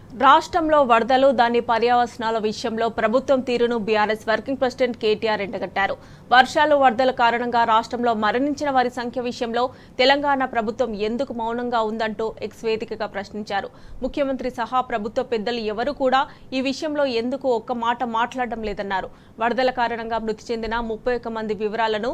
రాష్ట్రంలో వరదలు దాని పర్యవసనాల విషయంలో ప్రభుత్వం తీరును బీఆర్ఎస్ వర్కింగ్ ప్రెసిడెంట్ కేటీఆర్ ఎండగట్టారు. వర్షాలు వరదల కారణంగా రాష్ట్రంలో మరణించిన వారి సంఖ్య విషయంలో తెలంగాణ ప్రభుత్వం ఎందుకు మౌనంగా ఉందంటూ ఎక్స్ వేదికగా ప్రశ్నించారు. ముఖ్యమంత్రి సహా ప్రభుత్వ పెద్దలు ఎవరూ కూడా ఈ విషయంలో ఎందుకు ఒక్క మాట మాట్లాడడం లేదన్నారు. వరదల కారణంగా మృతి చెందిన 31 మంది వివరాలను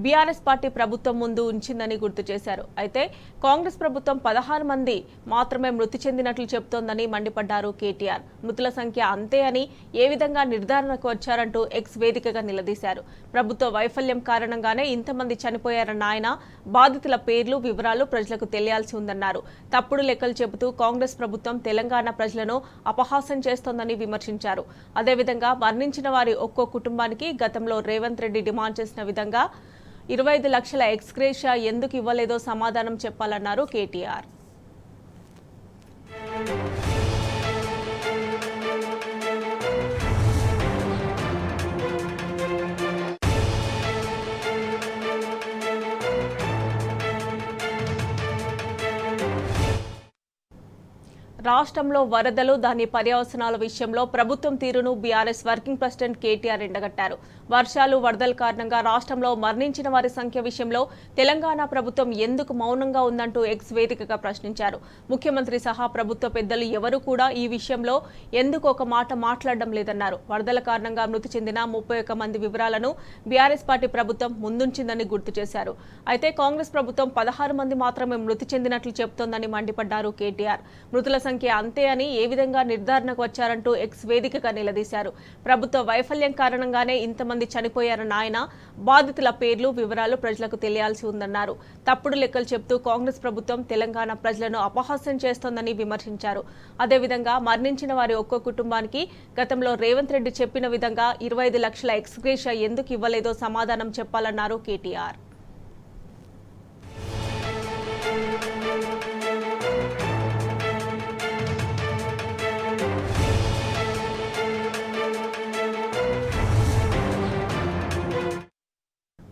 బీఆర్ఎస్ పార్టీ ప్రభుత్వం ముందు ఉంచిందని గుర్తు చేశారు. అయితే కాంగ్రెస్ ప్రభుత్వం 16 మంది మాత్రమే మృతి చెందినట్లు చెబుతోందని మండిపడ్డారు కేటీఆర్. మృతుల సంఖ్య అంతే అని ఏ విధంగా నిర్ధారణకు వచ్చారంటూ ఎక్స్ వేదికగా నిలదీశారు. ప్రభుత్వ వైఫల్యం కారణంగానే ఇంతమంది చనిపోయారన్న ఆయన బాధితుల పేర్లు వివరాలు ప్రజలకు తెలియాల్సి ఉందన్నారు. తప్పుడు లెక్కలు చెబుతూ కాంగ్రెస్ ప్రభుత్వం తెలంగాణ ప్రజలను అపహాస్యం చేస్తోందని విమర్శించారు. అదేవిధంగా మరణించిన వారి ఒక్కో కుటుంబానికి గతంలో రేవంత్ రెడ్డి డిమాండ్ చేసిన విధంగా 25 లక్షల ఎక్స్గ్రేషియా ఎందుకు ఇవ్వలేదో సమాధానం చెప్పాలన్నారు కేటీఆర్. రాష్ట్రంలో వరదలు దాని పర్యవసనాల విషయంలో ప్రభుత్వం తీరును బీఆర్ఎస్ వర్కింగ్ ప్రెసిడెంట్ కేటీఆర్ ఎండగట్టారు. వర్షాలు వరదల కారణంగా రాష్ట్రంలో మరణించిన వారి సంఖ్య విషయంలో తెలంగాణ ప్రభుత్వం ఎందుకు మౌనంగా ఉందంటూ ఎక్స్ వేదికగా ప్రశ్నించారు. ముఖ్యమంత్రి సహా ప్రభుత్వ పెద్దలు ఎవరూ కూడా ఈ విషయంలో ఎందుకు ఒక మాట మాట్లాడడం లేదన్నారు. వరదల కారణంగా మృతి చెందిన 31 మంది వివరాలను బీఆర్ఎస్ పార్టీ ప్రభుత్వం ముందుంచిందని గుర్తు చేశారు. అయితే కాంగ్రెస్ ప్రభుత్వం 16 మంది మాత్రమే మృతి చెందినట్లు చెబుతోందని మండిపడ్డారు కేటీఆర్. మృతుల సంఖ్య అంతే అని ఏ విధంగా నిర్ధారణకు వచ్చారంటూ ఎక్స్ వేదికగా నిలదీశారు. ప్రభుత్వ వైఫల్యం కారణంగానే ఇంతమంది చనిపోయారన్న ఆయన బాధితుల పేర్లు వివరాలు ప్రజలకు తెలియాల్సి ఉందన్నారు. తప్పుడు లెక్కలు చెబుతూ కాంగ్రెస్ ప్రభుత్వం తెలంగాణ ప్రజలను అపహాస్యం చేస్తోందని విమర్శించారు. అదేవిధంగా మరణించిన వారి ఒక్కో కుటుంబానికి గతంలో రేవంత్ రెడ్డి చెప్పిన విధంగా 25 లక్షల ఎక్స్గ్రేషియా ఎందుకు ఇవ్వలేదో సమాధానం చెప్పాలన్నారు కేటీఆర్.